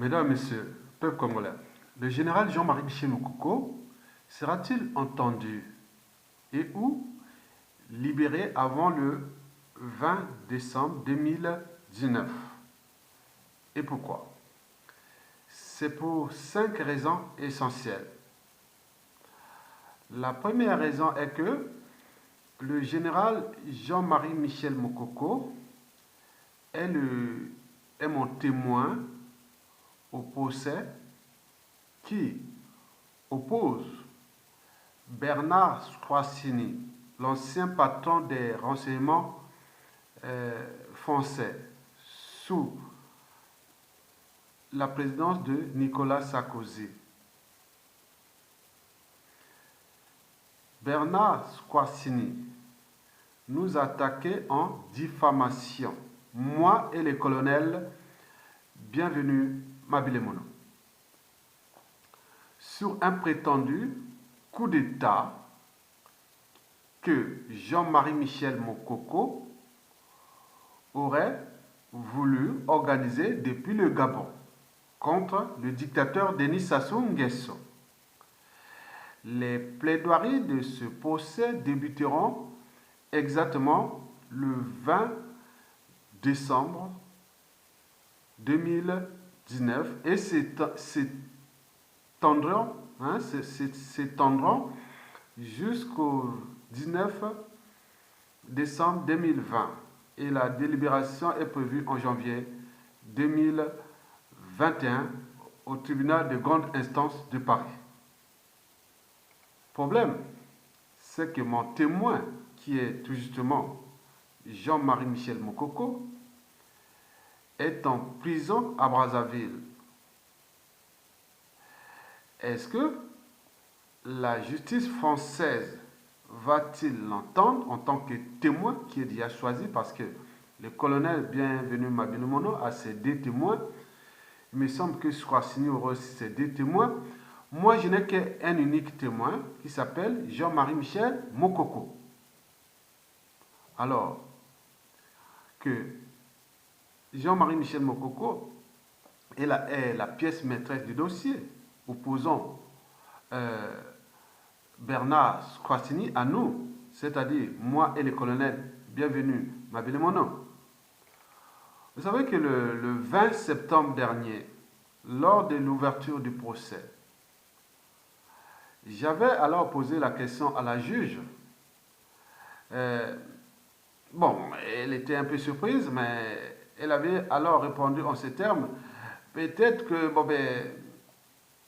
Mesdames, Messieurs, peuple congolais, le général Jean-Marie Michel Moukoko sera-t-il entendu et ou libéré avant le 20 décembre 2019? Et pourquoi? C'est pour 5 raisons essentielles. La première raison est que le général Jean-Marie Michel Moukoko est mon témoin au procès qui oppose Bernard Squarcini, l'ancien patron des renseignements français, sous la présidence de Nicolas Sarkozy. Bernard Squarcini nous attaquait en diffamation, moi et le colonel Bienvenu Mabilemono, sur un prétendu coup d'État que Jean-Marie Michel Moukoko aurait voulu organiser depuis le Gabon contre le dictateur Denis Sassou Nguesso. Les plaidoiries de ce procès débuteront exactement le 20 décembre 2019 et s'étendront jusqu'au 19 décembre 2020 et la délibération est prévue en janvier 2021 au tribunal de grande instance de Paris. Problème, c'est que mon témoin, qui est tout justement Jean-Marie Michel Moukoko, est en prison à Brazzaville. Est-ce que la justice française va-t-il l'entendre en tant que témoin qui est déjà choisi parce que le colonel Bienvenu Mabilemono a ses deux témoins. Il me semble que Squarcini aura aussi ses deux témoins. Moi, je n'ai qu'un unique témoin qui s'appelle Jean-Marie Michel Moukoko. Alors que Jean-Marie Michel Moukoko est la pièce maîtresse du dossier, opposant Bernard Squarcini à nous, c'est-à-dire moi et le colonel Bienvenu Mabilemono. Vous savez que le 20 septembre dernier, lors de l'ouverture du procès, j'avais alors posé la question à la juge. Elle était un peu surprise, mais elle avait alors répondu en ces termes. Peut-être que,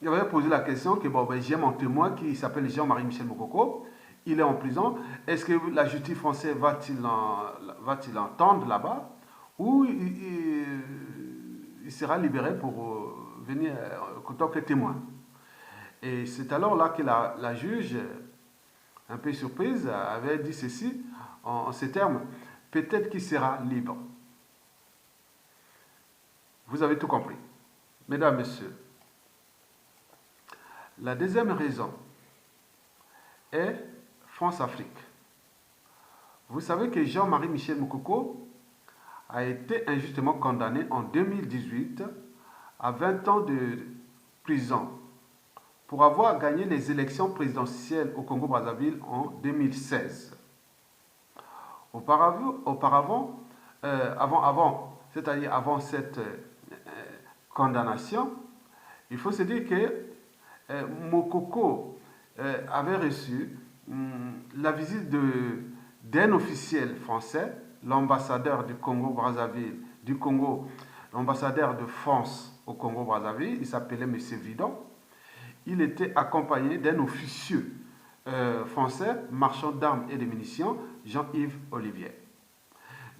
j'avais posé la question que, j'ai mon témoin qui s'appelle Jean-Marie Michel Moukoko. Il est en prison. Est-ce que la justice française va-t-il l'entendre là-bas ou il sera libéré pour venir en tant que témoin? Et c'est alors là que la juge, un peu surprise, avait dit ceci en ces termes: peut-être qu'il sera libre. Vous avez tout compris. Mesdames, Messieurs, la deuxième raison est France-Afrique. Vous savez que Jean-Marie Michel Moukoko a été injustement condamné en 2018 à 20 ans de prison pour avoir gagné les élections présidentielles au Congo-Brazzaville en 2016. C'est-à-dire avant cette condamnation, il faut se dire que Moukoko avait reçu la visite d'un officiel français, l'ambassadeur du Congo-Brazzaville, l'ambassadeur de France au Congo-Brazzaville, il s'appelait M. Vidon. Il était accompagné d'un officieux français, marchand d'armes et de munitions, Jean-Yves Olivier.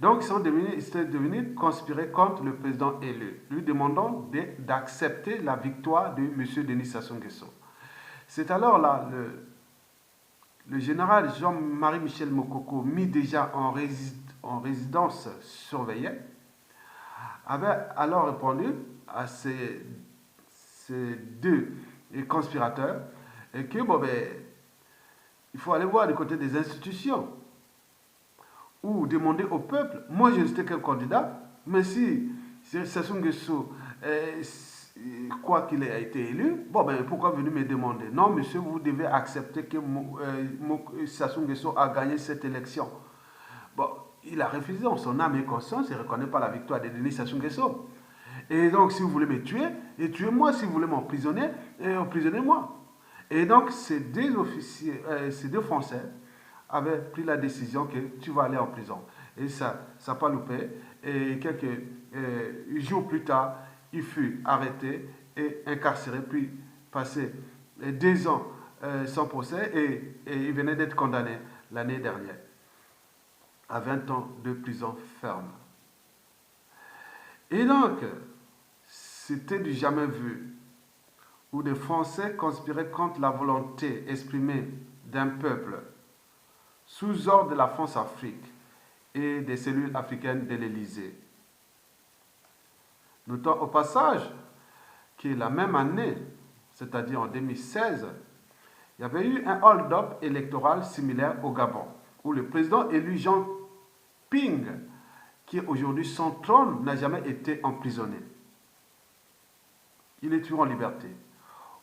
Donc, ils étaient devenus conspirés contre le président élu, lui demandant d'accepter la victoire de M. Denis Sassou Nguesso. C'est alors là, le général Jean-Marie Michel Moukoko, mis déjà en résidence surveillée, avait alors répondu à ces deux conspirateurs et que il faut aller voir du côté des institutions ou demander au peuple. Moi, je n'étais qu'un candidat, mais si Sassou Nguesso quoi qu'il ait été élu, bon, ben, pourquoi venir me demander? Non, monsieur, vous devez accepter que Sassou Nguesso a gagné cette élection. Bon, il a refusé en son âme et conscience, il ne reconnaît pas la victoire de Denis Sassou Nguesso. Et donc, si vous voulez me tuer, et tuez-moi. Si vous voulez m'emprisonner, emprisonnez-moi. Et donc, ces deux officiers, ces deux Français avaient pris la décision que tu vas aller en prison. Et ça n'a pas loupé. Et quelques jours plus tard, il fut arrêté et incarcéré, puis passé 2 ans sans procès, et il venait d'être condamné l'année dernière à 20 ans de prison ferme. Et donc, c'était du jamais vu, où des Français conspiraient contre la volonté exprimée d'un peuple sous ordre de la France-Afrique et des cellules africaines de l'Élysée. Notons au passage que la même année, c'est-à-dire en 2016, il y avait eu un hold-up électoral similaire au Gabon, où le président élu Jean Ping, qui est aujourd'hui sans trône, n'a jamais été emprisonné. Il est toujours en liberté.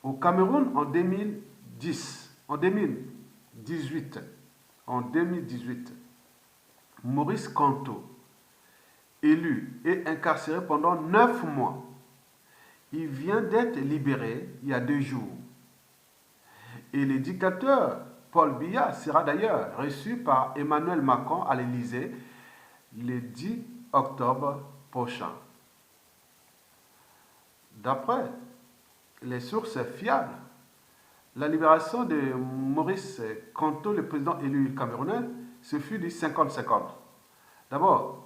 Au Cameroun, en 2018, Maurice Kamto, élu et incarcéré pendant 9 mois, il vient d'être libéré il y a 2 jours. Et le dictateur Paul Biya sera d'ailleurs reçu par Emmanuel Macron à l'Élysée le 10 octobre prochain. D'après les sources fiables, la libération de Maurice Kamto, le président élu camerounais, ce fut du 50-50. D'abord,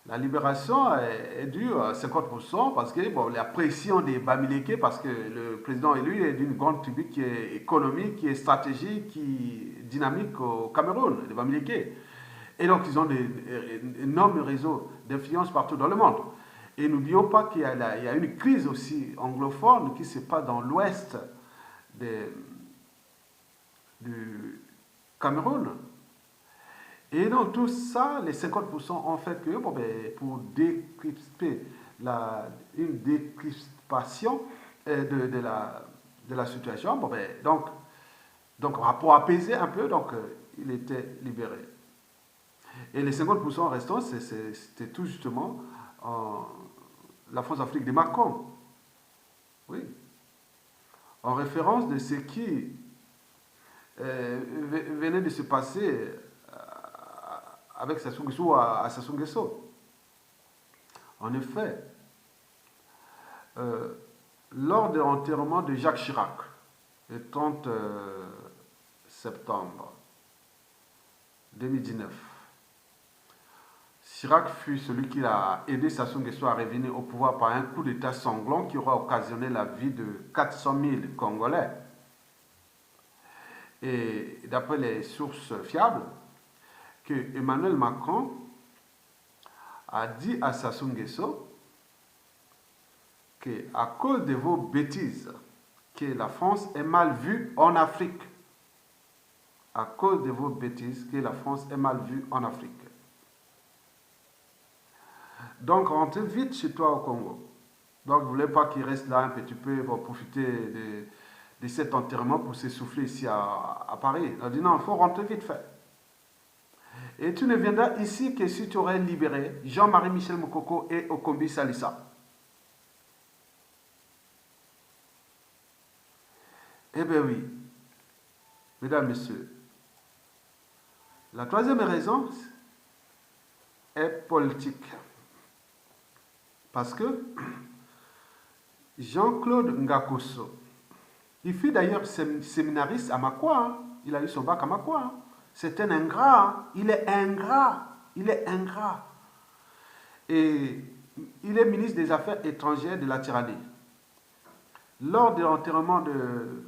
la libération est due à 50% parce que bon, la pression des Bamileke, parce que le président élu est d'une grande tribu qui est économique, qui est stratégique, qui est dynamique au Cameroun, les Bamileke. Et donc, ils ont des énormes réseaux d'influence partout dans le monde. Et n'oublions pas qu'il y a une crise aussi anglophone qui se passe dans l'ouest du Cameroun. Et donc tout ça, les 50% ont fait que bon, ben, pour décrypter une décrispation de la situation, bon, ben, donc pour apaiser un peu, donc il était libéré. Et les 50% restants, c'était tout justement la France-Afrique de Macron. Oui. En référence de ce qui venait de se passer avec Sassou Nguesso à Sassou Nguesso. En effet, lors de l'enterrement de Jacques Chirac, le 30 septembre 2019, Chirac fut celui qui a aidé Sassou Nguesso à revenir au pouvoir par un coup d'État sanglant qui aura occasionné la vie de 400 000 Congolais. Et d'après les sources fiables, que Emmanuel Macron a dit à Sassou Nguesso qu'à cause de vos bêtises, que la France est mal vue en Afrique. À cause de vos bêtises, que la France est mal vue en Afrique. Donc, rentre vite chez toi au Congo. Donc, vous ne voulez pas qu'il reste là un petit peu pour profiter de cet enterrement pour s'essouffler ici à Paris. Il a dit non, il faut rentrer vite fait. Et tu ne viendras ici que si tu aurais libéré Jean-Marie Michel Moukoko et Okombi Salissa. Eh bien oui, mesdames, messieurs, la troisième raison est politique. Parce que Jean-Claude Ngakosso, il fut d'ailleurs séminariste à Makwa, hein. Il a eu son bac à Makwa. Hein. C'est un ingrat, hein. Il est ingrat. Et il est ministre des Affaires étrangères de la tyrannie. Lors de l'enterrement de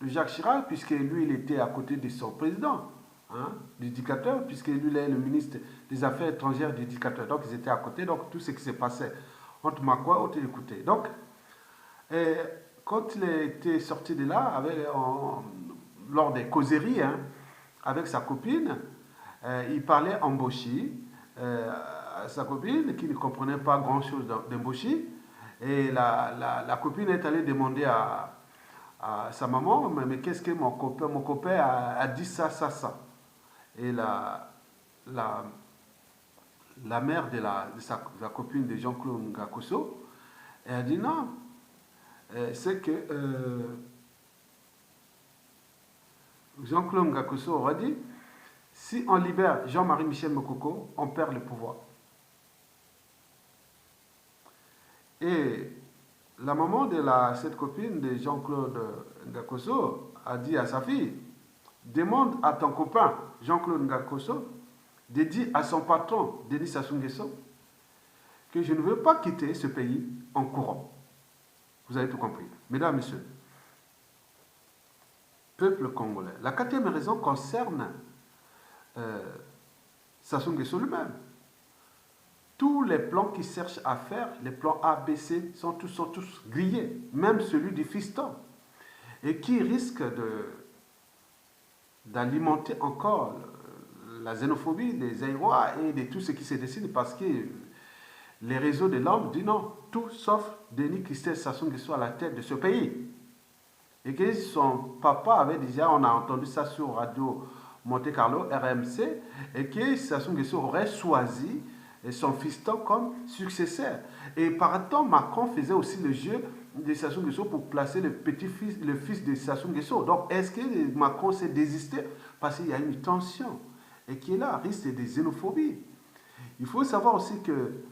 Jacques Chirac, puisque lui, il était à côté de son président, hein, du dictateur, puisque lui, il est le ministre des Affaires étrangères du dictateur. Donc, ils étaient à côté. Donc, tout ce qui s'est passé entre Makwa, on écouté. Donc, quand il était sorti de là, lors des causeries, hein, avec sa copine, il parlait en Boshi, à sa copine qui ne comprenait pas grand-chose d'Mboshi, Et la copine est allée demander à sa maman, mais qu'est-ce que mon copain a dit ça, ça, ça. Et la, la mère de sa copine de Jean-Claude Ngakoso, elle a dit non, c'est que Jean-Claude Ngakoso aura dit, si on libère Jean-Marie Michel Mokoko, on perd le pouvoir. Et la maman de cette copine de Jean-Claude Ngakoso a dit à sa fille, demande à ton copain Jean-Claude Ngakoso de dire à son patron Denis Sassou Nguesso que je ne veux pas quitter ce pays en courant. Vous avez tout compris. Mesdames, Messieurs, peuple congolais. La quatrième raison concerne Sassou Nguesso lui-même. Tous les plans qu'il cherche à faire, les plans A, B, C, sont tous grillés. Même celui du fiston. Et qui risque d'alimenter encore la xénophobie des Aïrois et de tout ce qui se dessine parce que les réseaux de l'homme disent non, tout sauf Denis Christelle Sassou Nguesso à la tête de ce pays. Et que son papa avait déjà, on a entendu ça sur Radio Monte Carlo, RMC, et que Sassou Nguesso aurait choisi son fiston comme successeur. Et par temps, Macron faisait aussi le jeu de Sassou Nguesso pour placer le fils de Sassou Nguesso. Donc, est-ce que Macron s'est désisté? Parce qu'il y a une tension et qui est là, risque de xénophobie. Il faut savoir aussi que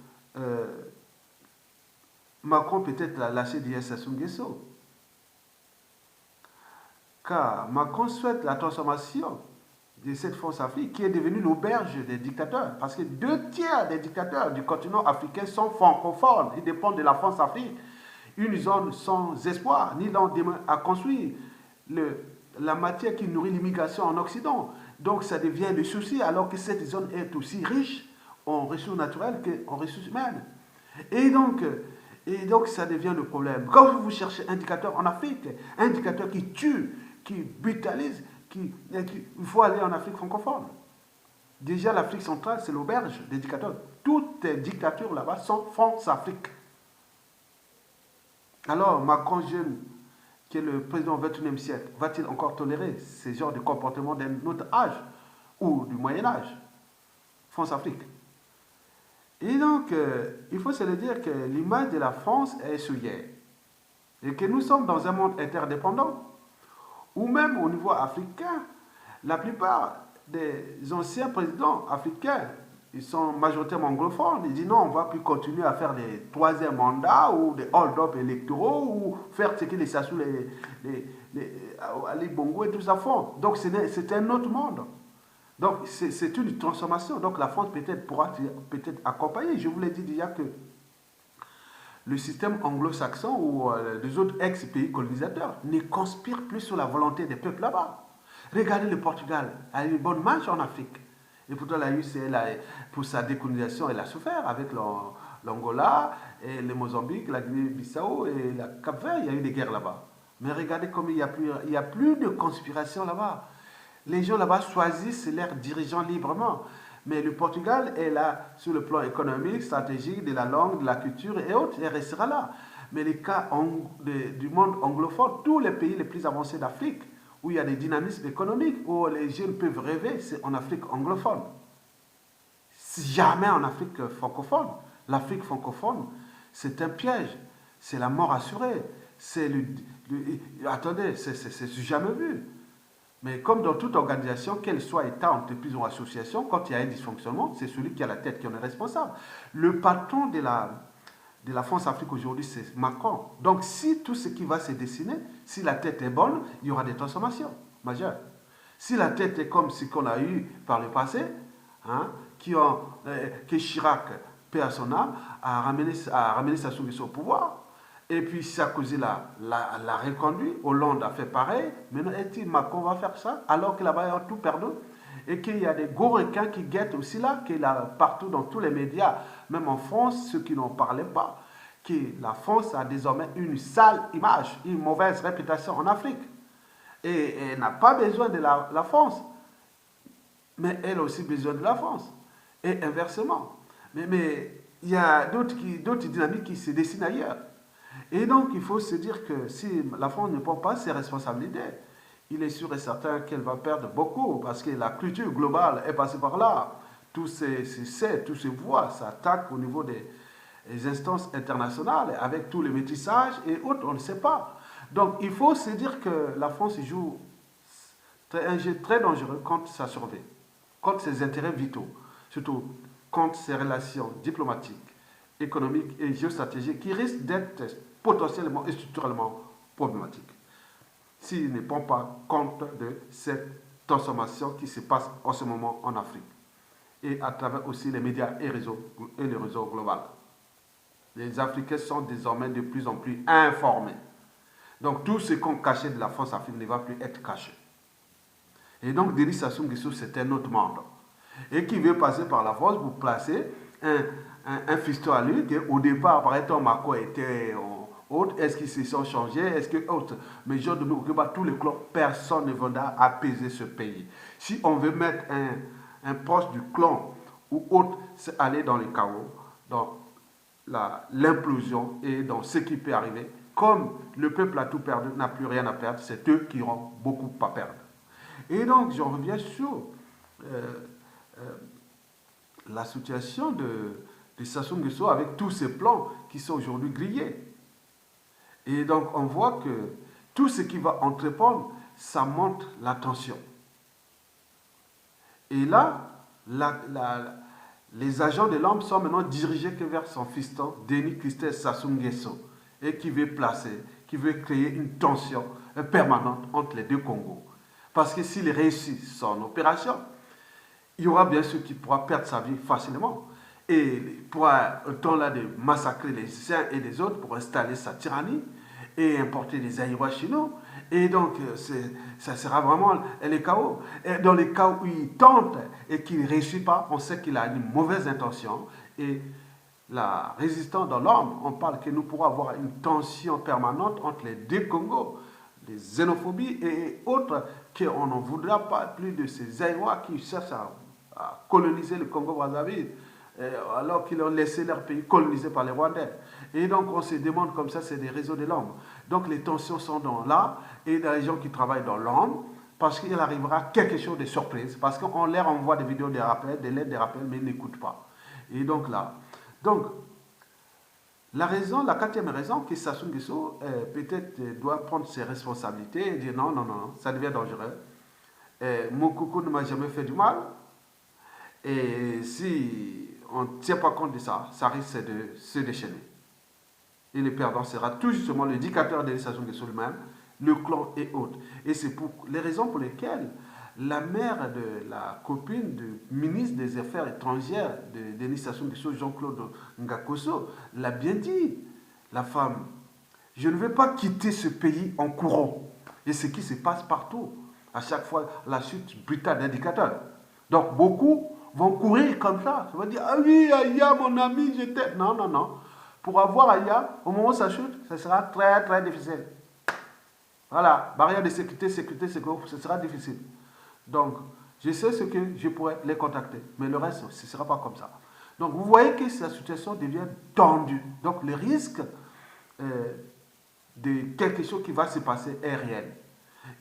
Macron peut-être l'a lâché derrière Sassou Nguesso. Car Macron souhaite la transformation de cette France Afrique qui est devenue l'auberge des dictateurs. Parce que 2/3 des dictateurs du continent africain sont francophones. Ils dépendent de la France Afrique. Une zone sans espoir, ni lendemain à construire. La matière qui nourrit l'immigration en Occident. Donc ça devient le souci alors que cette zone est aussi riche en ressources naturelles qu'en ressources humaines. Et donc ça devient le problème. Quand vous cherchez un dictateur en Afrique, un dictateur qui tue, qui brutalise, il faut aller en Afrique francophone. Déjà, l'Afrique centrale, c'est l'auberge des dictateurs. Toutes les dictatures là-bas sont France-Afrique. Alors, Macron jeune, qui est le président au XXIe siècle, va-t-il encore tolérer ce genre de comportement d'un autre âge ou du Moyen-Âge? France-Afrique. Et donc, il faut se le dire que l'image de la France est souillée. Et que nous sommes dans un monde interdépendant. Ou même au niveau africain, la plupart des anciens présidents africains, ils sont majoritairement anglophones. Ils disent non, on ne va plus continuer à faire des troisième mandats ou des hold-up électoraux ou faire ce que les Sassou, les Bongo et tout ça font. Donc c'est un autre monde. Donc c'est une transformation. Donc la France peut-être pourra peut-être accompagner. Je vous l'ai dit déjà que le système anglo-saxon ou les autres ex-pays colonisateurs ne conspirent plus sur la volonté des peuples là-bas. Regardez le Portugal, a eu une bonne marche en Afrique. Et pourtant, pour sa décolonisation, elle a souffert avec l'Angola, et le Mozambique, la Guinée-Bissau et la Cap-Vert. Il y a eu des guerres là-bas. Mais regardez comme il n'y a plus de conspiration là-bas. Les gens là-bas choisissent leurs dirigeants librement. Mais le Portugal est là sur le plan économique, stratégique, de la langue, de la culture et autres, et restera là. Mais les cas du monde anglophone, tous les pays les plus avancés d'Afrique, où il y a des dynamismes économiques, où les jeunes peuvent rêver, c'est en Afrique anglophone. Jamais en Afrique francophone. L'Afrique francophone, c'est un piège. C'est la mort assurée. Attendez, c'est jamais vu. Mais comme dans toute organisation, qu'elle soit État, entreprise ou association, quand il y a un dysfonctionnement, c'est celui qui a la tête qui en est responsable. Le patron de la France-Afrique aujourd'hui, c'est Macron. Donc si tout ce qui va se dessiner, si la tête est bonne, il y aura des transformations majeures. Si la tête est comme ce qu'on a eu par le passé, que Chirac, paix à son âme, a ramené Sassou Nguesso au pouvoir, et puis Sarkozy l'a reconduit, Hollande a fait pareil. Maintenant, est-il Macron va faire ça alors que là-bas, il y a tout perdu? Et qu'il y a des gros requins qui guettent aussi là, qu'il y a partout dans tous les médias, même en France, ceux qui n'en parlaient pas, que la France a désormais une sale image, une mauvaise réputation en Afrique. Et elle n'a pas besoin de la France, mais elle a aussi besoin de la France. Et inversement. Mais il y a d'autres dynamiques qui se dessinent ailleurs. Et donc, il faut se dire que si la France ne prend pas ses responsabilités, il est sûr et certain qu'elle va perdre beaucoup parce que la culture globale est passée par là. Tous ces voix s'attaquent au niveau des instances internationales avec tous les métissages et autres, on ne sait pas. Donc, il faut se dire que la France joue un jeu très dangereux contre sa survie, contre ses intérêts vitaux, surtout contre ses relations diplomatiques, économiques et géostratégiques qui risquent d'être potentiellement et structurellement problématiques s'il ne prend pas compte de cette transformation qui se passe en ce moment en Afrique et à travers aussi les médias et le réseau global. Les Africains sont désormais de plus en plus informés. Donc tout ce qu'on cachait de la France Afrique ne va plus être caché. Et donc Denis Sassou Nguesso, c'est un autre monde. Et qui veut passer par la force pour placer un fiston à lui, au départ, par exemple, Mako était autre, est-ce qu'ils se sont changés, est-ce que autre, mais Jean de Moukéba, tous les clans, personne ne viendra apaiser ce pays. Si on veut mettre un poste du clan ou autre, c'est aller dans le chaos, dans l'implosion et dans ce qui peut arriver. Comme le peuple a tout perdu, n'a plus rien à perdre, c'est eux qui auront beaucoup à perdre. Et donc, j'en reviens sur la situation de Sassou Nguesso avec tous ces plans qui sont aujourd'hui grillés. Et donc, on voit que tout ce qui va entreprendre, ça monte la tension. Et là, les agents de l'homme sont maintenant dirigés que vers son fiston, Denis Christophe Sassou Nguesso, et qui veut placer, qui veut créer une tension permanente entre les deux Congos. Parce que s'il réussit son opération, il y aura bien sûr qui pourra perdre sa vie facilement. Et il pourra, au temps là, de massacrer les uns et les autres pour installer sa tyrannie et importer des Aïrois chez nous. Et donc, ça sera vraiment le chaos. Et dans les cas où il tente et qu'il ne réussit pas, on sait qu'il a une mauvaise intention. Et la résistance dans l'homme, on parle que nous pourrons avoir une tension permanente entre les deux Congos, les xénophobies et autres, qu'on n'en voudra pas plus de ces Aïrois qui cherchent à coloniser le Congo-Brazzaville, alors qu'ils ont laissé leur pays colonisé par les Rwandais. Et donc on se demande comme ça, c'est des réseaux de l'homme. Donc les tensions sont là, et il y a des gens qui travaillent dans l'homme, parce qu'il arrivera quelque chose de surprise, parce qu'on leur envoie des vidéos de rappels, des lettres de rappels, mais ils n'écoutent pas. Et donc là, la raison, la quatrième raison, que Sassou Nguesso peut-être doit prendre ses responsabilités et dire non, non, non, ça devient dangereux. Mon coucou ne m'a jamais fait du mal. Et si on ne tient pas compte de ça, ça risque de se déchaîner. Et le perdant sera tout justement le dictateur de Sassou Nguesso lui-même, le clan et autres. Et c'est pour les raisons pour lesquelles la mère de la copine du ministre des Affaires étrangères de Denis Sassou Nguesso, Jean-Claude Ngakoso, l'a bien dit. La femme, je ne vais pas quitter ce pays en courant. Et ce qui se passe partout, à chaque fois, la chute brutale d'un dictateur. Donc beaucoup vont courir comme ça. Ça veut dire, ah oui, Aya, mon ami, j'étais... Non, non, non. Pour avoir Aya, au moment où ça chute, ce sera très, très difficile. Voilà, barrière de sécurité, ce sera difficile. Donc, je sais ce que je pourrais les contacter, mais le reste, ce ne sera pas comme ça. Donc, vous voyez que la situation devient tendue. Donc, le risque de quelque chose qui va se passer est réel.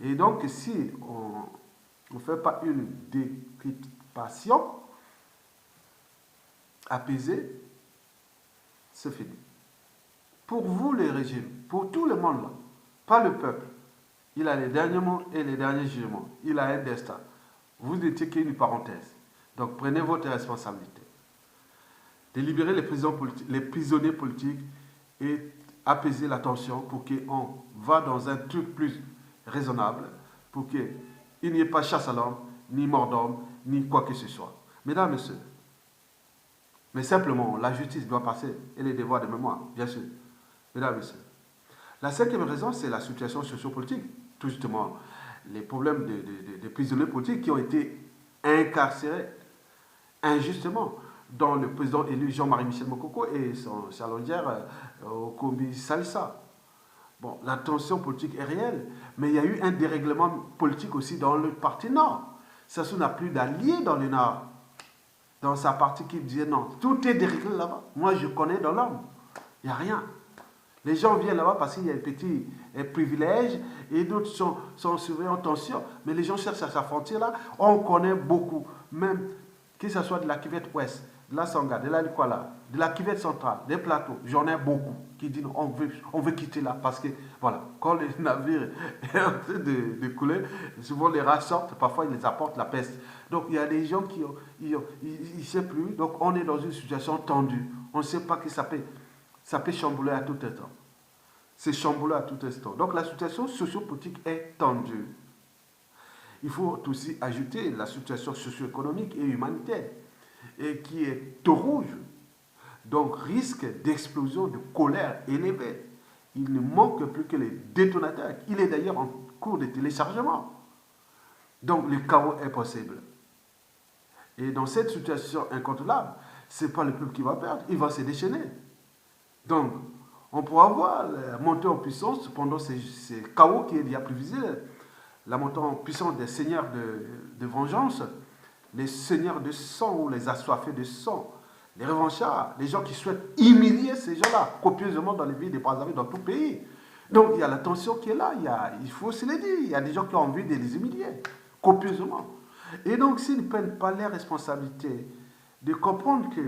Et donc, si on ne fait pas une décryptation apaisée, c'est fini. Pour vous, les régimes, pour tout le monde là, pas le peuple, il a les derniers mots et les derniers jugements. Il a un destin. Vous n'étiez qu'une parenthèse. Donc prenez votre responsabilité. De libérer les prisonniers politiques et apaiser la tension pour qu'on va dans un truc plus raisonnable, pour qu'il n'y ait pas chasse à l'homme, ni mort d'homme, ni quoi que ce soit. Mesdames, Messieurs, mais simplement, la justice doit passer et les devoirs de mémoire, bien sûr. Mesdames, Messieurs. La cinquième raison, c'est la situation sociopolitique. Tout justement, les problèmes des prisonniers politiques qui ont été incarcérés injustement, dont le président élu Jean-Marie Michel Mokoko et son challenger Okombi Salissa. Bon, la tension politique est réelle, mais il y a eu un dérèglement politique aussi dans le parti Nord. Sassou n'a plus d'alliés dans le Nord. Dans sa partie qui disait non, tout est déréglé là-bas. Moi, je connais dans l'homme. Il n'y a rien. Les gens viennent là-bas parce qu'il y a un petit privilège et d'autres sont surveillés en tension. Mais les gens cherchent à sa frontière là. On connaît beaucoup, même que ce soit de la cuvette ouest, de la Sangha, de la Likwala, de la cuvette centrale, des plateaux. J'en ai beaucoup qui disent on veut quitter là parce que, voilà, quand le navire est en train de couler, souvent les rats sortent, parfois ils les apportent la peste. Donc il y a des gens qui ne savent plus. Donc on est dans une situation tendue. On ne sait pas que ça peut chambouler à tout instant. C'est chamboulé à tout instant. Donc la situation sociopolitique est tendue. Il faut aussi ajouter la situation socio-économique et humanitaire, et qui est tout rouge. Donc risque d'explosion de colère élevée. Il ne manque plus que les détonateurs. Il est d'ailleurs en cours de téléchargement. Donc le chaos est possible. Et dans cette situation incontrôlable, ce n'est pas le peuple qui va perdre, il va se déchaîner. Donc, on pourra voir la montée en puissance pendant ces chaos qui est déjà prévisible, la montée en puissance des seigneurs de vengeance, les seigneurs de sang ou les assoiffés de sang, les revanchards, les gens qui souhaitent humilier ces gens-là copieusement dans les villes des Brazzaville, dans tout le pays. Donc il y a la tension qui est là, il faut se le dire, il y a des gens qui ont envie de les humilier copieusement. Et donc s'ils ne prennent pas les responsabilités de comprendre que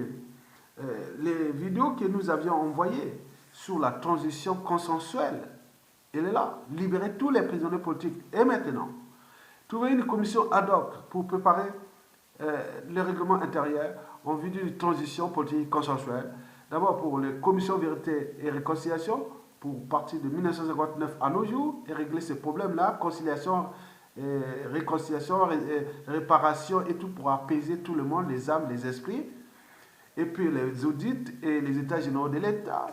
les vidéos que nous avions envoyées sur la transition consensuelle, elle est là, libérer tous les prisonniers politiques. Et maintenant, trouver une commission ad hoc pour préparer le règlement intérieur en vue d'une transition politique consensuelle. D'abord pour les commissions vérité et réconciliation, pour partir de 1959 à nos jours, et régler ces problèmes-là, conciliation, réconciliation, réparation et tout pour apaiser tout le monde, les âmes, les esprits. Et puis les audits et les états généraux de l'État,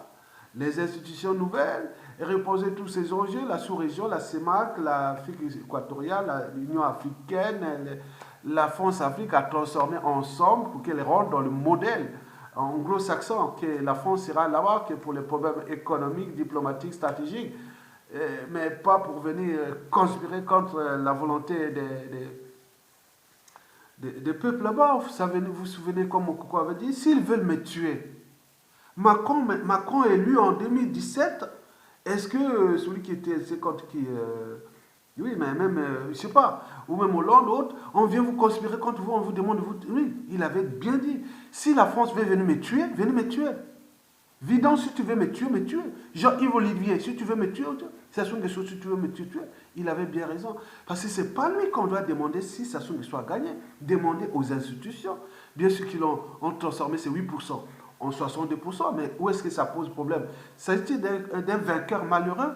les institutions nouvelles, et reposer tous ces enjeux, la sous-région, la CEMAC, l'Afrique équatoriale, l'Union africaine, la France-Afrique à transformer ensemble pour qu'elle rentre dans le modèle anglo-saxon, que la France sera là-bas que pour les problèmes économiques, diplomatiques, stratégiques, mais pas pour venir conspirer contre la volonté des peuples là-bas. Vous vous souvenez comme Mokoko avait dit, s'ils veulent me tuer, Macron élu en 2017, est-ce que celui qui était, c'est contre qui oui, mais même, je ne sais pas, ou même Hollande, autre, on vient vous conspirer contre vous, on vous demande de vous... Oui, il avait bien dit, si la France veut venir me tuer, venez me tuer. Vidon, si tu veux me tuer, me tuer. Jean-Yves Olivier, si tu veux me tuer, ça sont des choses, si tu veux me tuer, il avait bien raison. Parce que ce n'est pas lui qu'on doit demander si ça soit gagné. Demander aux institutions. Bien sûr qu'ils ont transformé ces 8% en 62%, mais où est-ce que ça pose problème? Ça a été d'un vainqueur malheureux.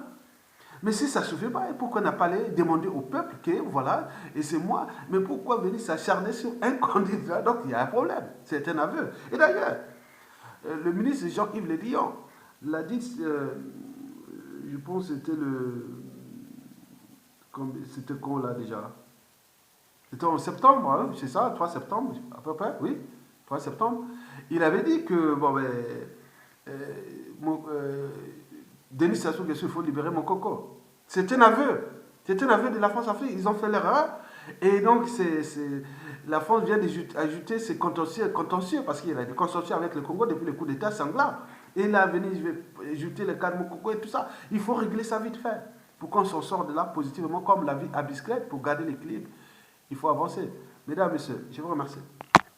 Mais si ça ne se fait pas, pourquoi n'a pas les demander au peuple que voilà, et c'est moi, mais pourquoi venir s'acharner sur un candidat? Donc il y a un problème, c'est un aveu. Et d'ailleurs, le ministre Jean-Yves Le Drian l'a dit, je pense que c'était c'était quand là déjà? C'était en septembre, hein, c'est ça, 3 septembre, à peu près, oui, 3 septembre. Il avait dit que, bon, Denis Sassou Nguesso, il faut libérer Mokoko. C'est un aveu. C'est un aveu de la France-Afrique. Ils ont fait l'erreur. Et donc, la France vient d'ajouter ses contentieux, parce qu'il y a des contentieux avec le Congo depuis le coup d'État sanglant. Et là, venir ajouter le cas de Mokoko et tout ça. Il faut régler ça vite fait. Pour qu'on s'en sorte de là positivement, comme la vie à bicyclette, pour garder l'équilibre. Il faut avancer. Mesdames, Messieurs, je vous remercie.